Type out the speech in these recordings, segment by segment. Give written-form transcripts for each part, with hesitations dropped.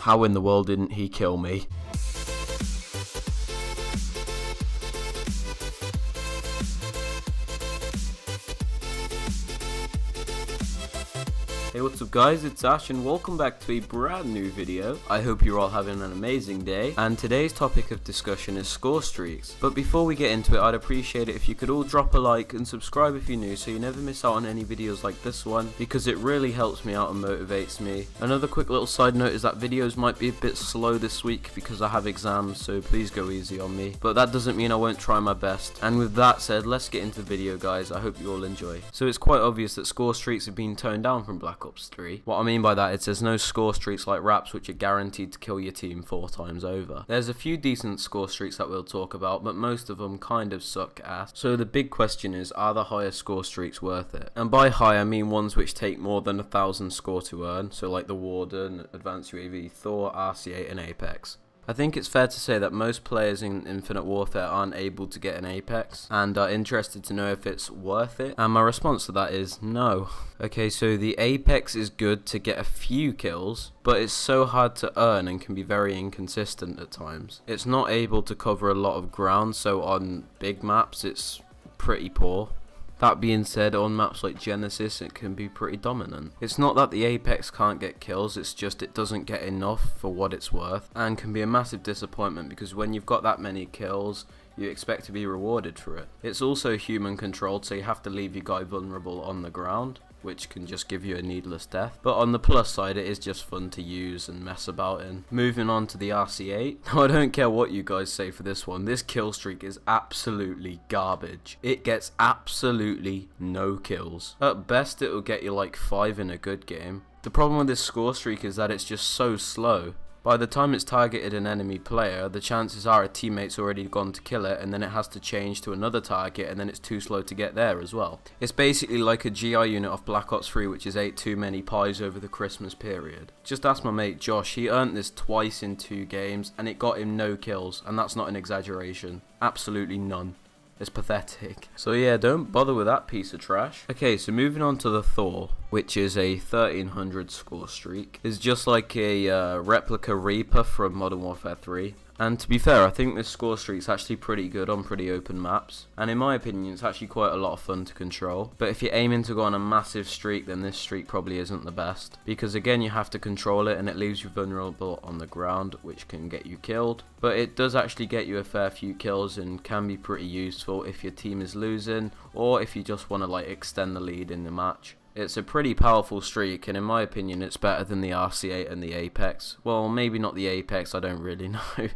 How in the world didn't he kill me? Hey, what's up guys, it's Ash and welcome back to a brand new video. I hope you're all having an amazing day, and today's topic of discussion is score streaks. But before we get into it, I'd appreciate it if you could all drop a like and subscribe if you're new so you never miss out on any videos like this one, because it really helps me out and motivates me. Another quick little side note is that videos might be a bit slow this week because I have exams, so please go easy on me. But that doesn't mean I won't try my best. And with that said, let's get into the video guys. I hope you all enjoy. So it's quite obvious that score streaks have been toned down from Black Ops 3. What I mean by that is there's no score streaks like wraps which are guaranteed to kill your team 4 times over. There's a few decent score streaks that we'll talk about, but most of them kind of suck ass. So the big question is, are the higher score streaks worth it? And by high I mean ones which take more than 1,000 score to earn, so like the Warden, Advanced UAV, Thor, RC8 and Apex. I think it's fair to say that most players in Infinite Warfare aren't able to get an Apex and are interested to know if it's worth it, and my response to that is no. Okay, so the Apex is good to get a few kills, but it's so hard to earn and can be very inconsistent at times. It's not able to cover a lot of ground, so on big maps it's pretty poor. That being said, on maps like Genesis it can be pretty dominant. It's not that the Apex can't get kills, it's just it doesn't get enough for what it's worth, and can be a massive disappointment because when you've got that many kills you expect to be rewarded for it. It's also human controlled, so you have to leave your guy vulnerable on the ground, which can just give you a needless death. But on the plus side, it is just fun to use and mess about in. Moving on to the RC8. Now, I don't care what you guys say for this one, this kill streak is absolutely garbage. It gets absolutely no kills. At best, it will get you like 5 in a good game. The problem with this score streak is that it's just so slow. By the time it's targeted an enemy player, the chances are a teammate's already gone to kill it, and then it has to change to another target, and then it's too slow to get there as well. It's basically like a GI unit off Black Ops 3 which has ate too many pies over the Christmas period. Just ask my mate Josh, he earned this twice in 2 games and it got him no kills, and that's not an exaggeration. Absolutely none. It's pathetic. So yeah, don't bother with that piece of trash. Okay, so moving on to the Thor, which is a 1300 score streak. It's just like a replica Reaper from Modern Warfare 3. And to be fair, I think this score streak is actually pretty good on pretty open maps. And in my opinion, it's actually quite a lot of fun to control. But if you're aiming to go on a massive streak, then this streak probably isn't the best. Because again, you have to control it and it leaves you vulnerable on the ground, which can get you killed. But it does actually get you a fair few kills and can be pretty useful if your team is losing, or if you just want to like extend the lead in the match. It's a pretty powerful streak, and in my opinion it's better than the RC8 and the Apex. Well, maybe not the Apex, I don't really know.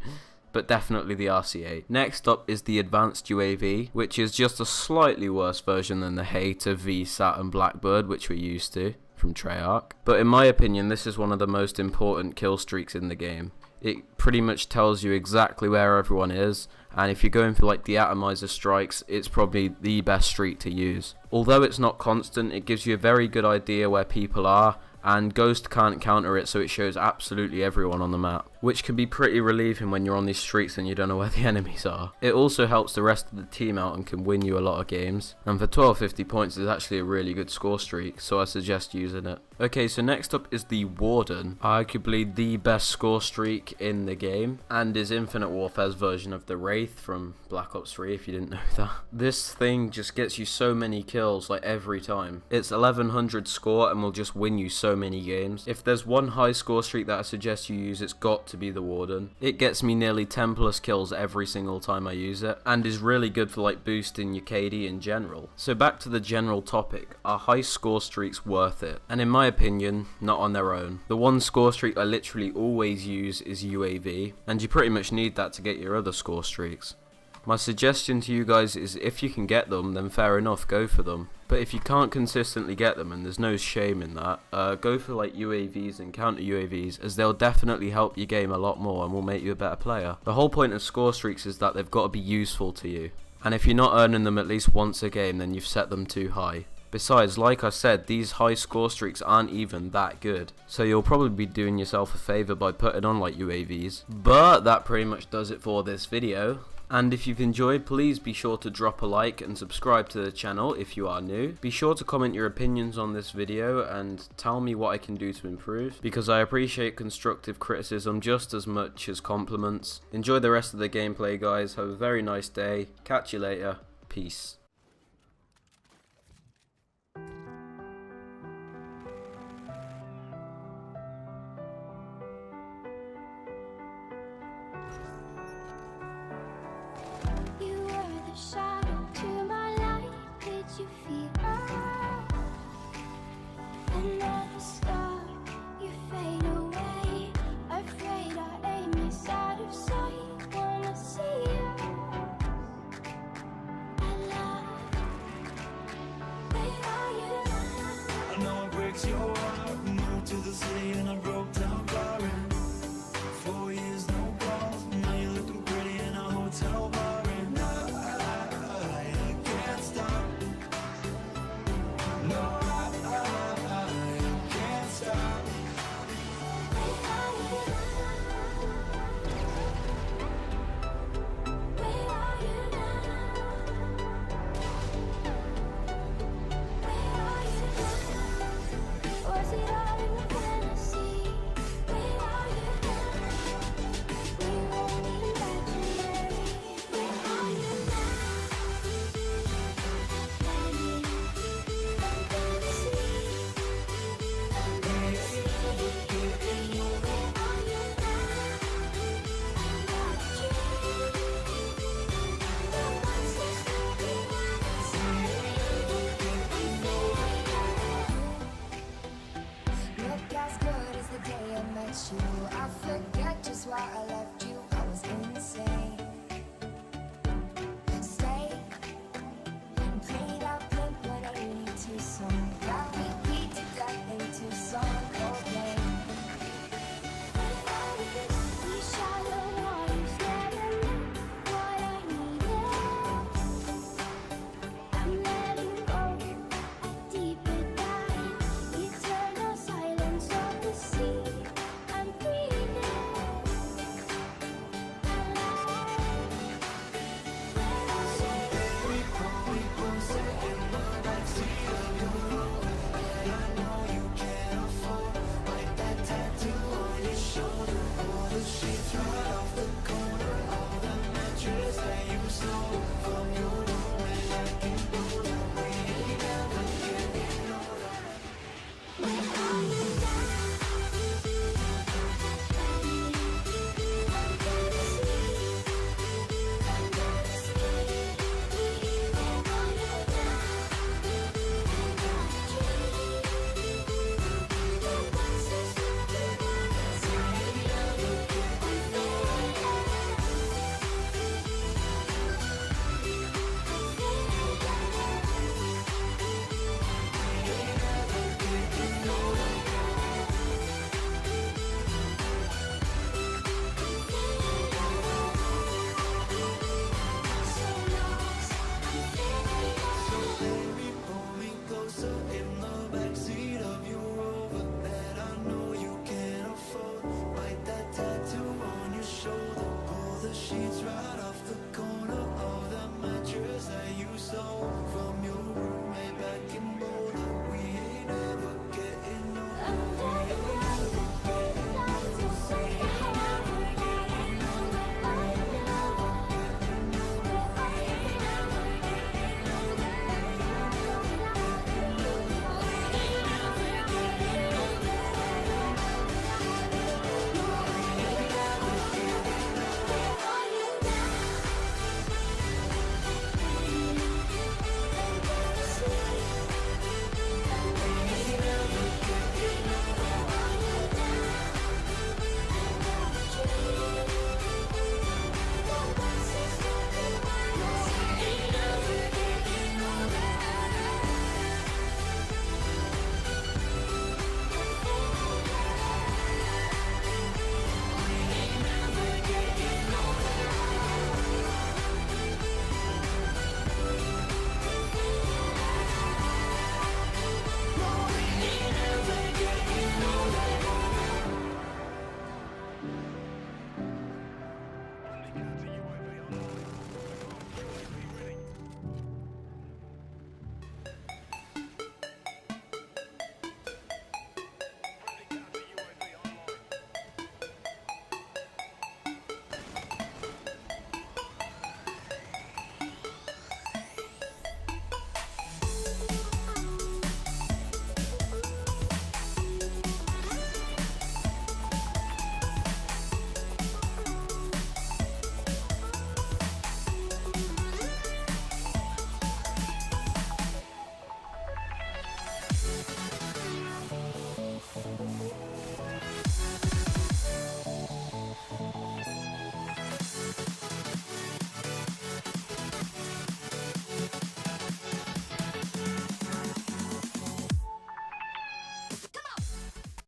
But definitely the RC8. Next up is the Advanced UAV, which is just a slightly worse version than the hater VSAT and Blackbird, which we're used to from Treyarch. But in my opinion, this is one of the most important kill streaks in the game. It pretty much tells you exactly where everyone is, and if you're going for like the atomizer strikes, it's probably the best streak to use. Although it's not constant, it gives you a very good idea where people are, and Ghost can't counter it, so it shows absolutely everyone on the map, which can be pretty relieving when you're on these streaks and you don't know where the enemies are. It also helps the rest of the team out and can win you a lot of games, and for 1250 points is actually a really good score streak, so I suggest using it. Okay, so next up is the Warden, arguably the best score streak in the game, and is Infinite Warfare's version of the Wraith from Black Ops 3 if you didn't know that. This thing just gets you so many kills like every time. It's 1100 score and will just win you so many games. If there's one high score streak that I suggest you use, it's got to be the Warden. It gets me nearly 10 plus kills every single time I use it, and is really good for like boosting your KD in general. So back to the general topic, are high score streaks worth it? And in my opinion, not on their own. The one score streak I literally always use is UAV, and you pretty much need that to get your other score streaks. My suggestion to you guys is if you can get them, then fair enough, go for them. But if you can't consistently get them, and there's no shame in that, go for like UAVs and counter UAVs, as they'll definitely help your game a lot more and will make you a better player. The whole point of score streaks is that they've got to be useful to you. And if you're not earning them at least once a game, then you've set them too high. Besides, like I said, these high score streaks aren't even that good, so you'll probably be doing yourself a favour by putting on like UAVs. But that pretty much does it for this video. And if you've enjoyed, please be sure to drop a like and subscribe to the channel if you are new. Be sure to comment your opinions on this video and tell me what I can do to improve, because I appreciate constructive criticism just as much as compliments. Enjoy the rest of the gameplay, guys. Have a very nice day. Catch you later. Peace. Shadow to my light, did you feel another star? You fade away, afraid our aim is out of sight. Wanna see you alive. Where are you now? I know it breaks your heart. Moved to the city and I broke down crying. 4 years no calls, now you're looking pretty in a hotel bar. I forget just why I left you. I was insane. Stay and played out Blink-182 song. Got me beat to death into song Coldplay. We shallow waters never knew what I needed. I'm letting go a deeper dive. Eternal silence of the sea. Sheets right